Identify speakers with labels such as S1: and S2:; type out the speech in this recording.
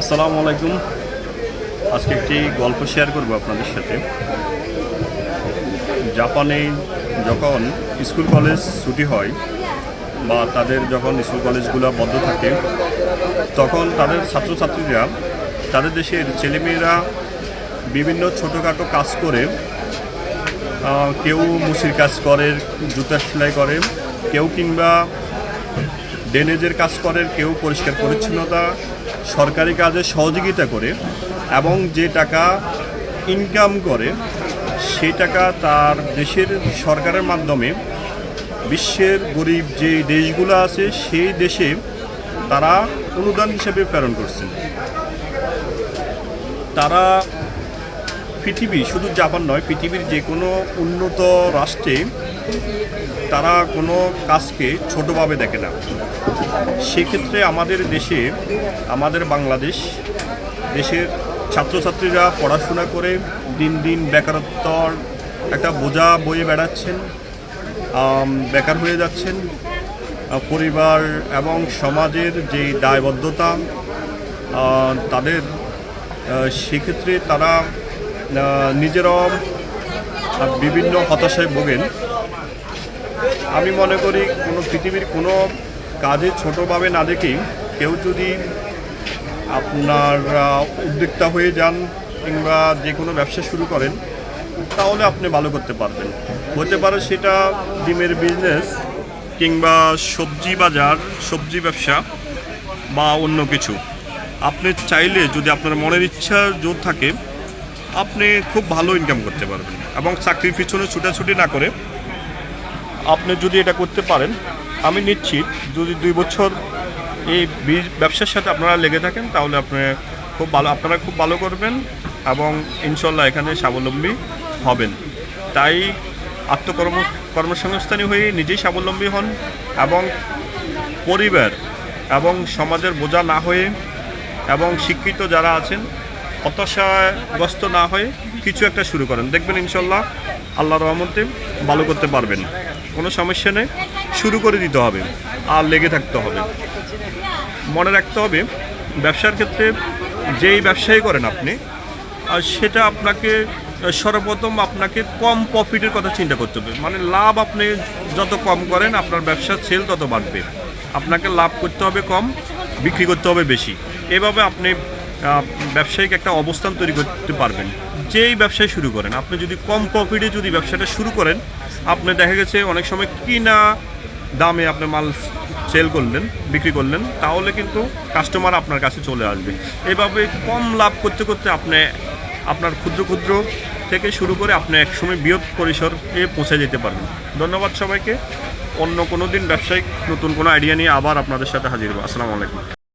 S1: আসসালামু আলাইকুম। আজকে একটি গল্প শেয়ার করব আপনাদের সাথে। জাপানে যখন স্কুল কলেজ ছুটি হয় বা তাদের যখন স্কুল কলেজগুলো বন্ধ থাকে, তখন তাদের ছাত্রছাত্রীরা, তাদের দেশের ছেলেমেয়েরা বিভিন্ন ছোটোখাটো কাজ করে, কেউ মুসির কাজ করে, জুতা সেলাই করে, কেউ কিংবা ড্রেনেজের কাজ করে, কেউ পরিষ্কার পরিচ্ছন্নতা সরকারি কাজে সহযোগিতা করে এবং যে টাকা ইনকাম করে সেই টাকা তার দেশের সরকারের মাধ্যমে বিশ্বের গরিব যে দেশগুলো আছে সেই দেশে তারা অনুদান হিসেবে প্রেরণ করছেন। তারা পৃথিবী, শুধু জাপান নয়, পৃথিবীর যে কোনো উন্নত রাষ্ট্রে তারা কোনো কাজকে ছোটোভাবে দেখে না। সেক্ষেত্রে আমাদের দেশে, আমাদের বাংলাদেশ দেশের ছাত্রছাত্রীরা পড়াশোনা করে দিন দিন বেকারত্বর একটা বোঝা বয়ে বেড়াচ্ছেন, বেকার হয়ে যাচ্ছেন। পরিবার এবং সমাজের যে দায়বদ্ধতা তাদের, সেক্ষেত্রে তারা নিজেরাও বিভিন্ন হতাশায় ভোগেন। আমি মনে করি পৃথিবীর কোনো কাজে ছোটোভাবে না দেখেই কেউ যদি আপনার উদ্যোক্তা হয়ে যান কিংবা যে কোনো ব্যবসা শুরু করেন, তাহলে আপনি ভালো করতে পারবেন। হতে পারে সেটা ডিমের বিজনেস কিংবা সবজি বাজার, সবজি ব্যবসা বা অন্য কিছু। আপনি চাইলে, যদি আপনার মনের ইচ্ছা জোর থাকে, আপনি খুব ভালো ইনকাম করতে পারবেন। এবং চাকরির পিছনে ছুটাছুটি না করে আপনি যদি এটা করতে পারেন, আমি নিশ্চিত যদি 2 বছর এই ব্যবসার সাথে আপনারা লেগে থাকেন, তাহলে আপনারা খুব ভালো করবেন এবং ইনশাল্লাহ এখানে স্বাবলম্বী হবেন। তাই কর্মসংস্থানী হয়ে নিজেই স্বাবলম্বী হন এবং পরিবার এবং সমাজের বোঝা না হয়ে, এবং শিক্ষিত যারা আছেন হতাশাগ্রস্ত না হয়ে কিছু একটা শুরু করেন। দেখবেন ইনশাল্লাহ আল্লাহর রহমতে ভালো করতে পারবেন। কোনো সমস্যা নেই, শুরু করে দিতে হবে আর লেগে থাকতে হবে। মনে রাখতে হবে, ব্যবসার ক্ষেত্রে যেই ব্যবসায়ী করেন আপনি, আর সেটা আপনাকে সর্বপ্রথম আপনাকে কম প্রফিটের কথা চিন্তা করতে হবে। মানে লাভ আপনি যত কম করেন, আপনার ব্যবসার সেল তত বাড়বে। আপনাকে লাভ করতে হবে কম, বিক্রি করতে হবে বেশি। এভাবে আপনি ব্যবসায়িক একটা অবস্থান তৈরি করতে পারবেন। যেই ব্যবসায় শুরু করেন, আপনি যদি কম প্রফিটে যদি ব্যবসাটা শুরু করেন, আপনি দেখা গেছে অনেক সময় কিনা দামে আপনি মাল সেল করলেন, বিক্রি করলেন, তাহলে কিন্তু কাস্টমার আপনার কাছে চলে আসবে। এভাবে কম লাভ করতে করতে আপনি আপনার ক্ষুদ্র ক্ষুদ্র থেকে শুরু করে আপনি একসময় বৃহৎ পরিসরে পৌঁছে যেতে পারবেন। ধন্যবাদ সবাইকে। অন্য কোনো দিন ব্যবসায়িক নতুন কোনো আইডিয়া নিয়ে আবার আপনাদের সাথে হাজির হবো। আসসালামু আলাইকুম।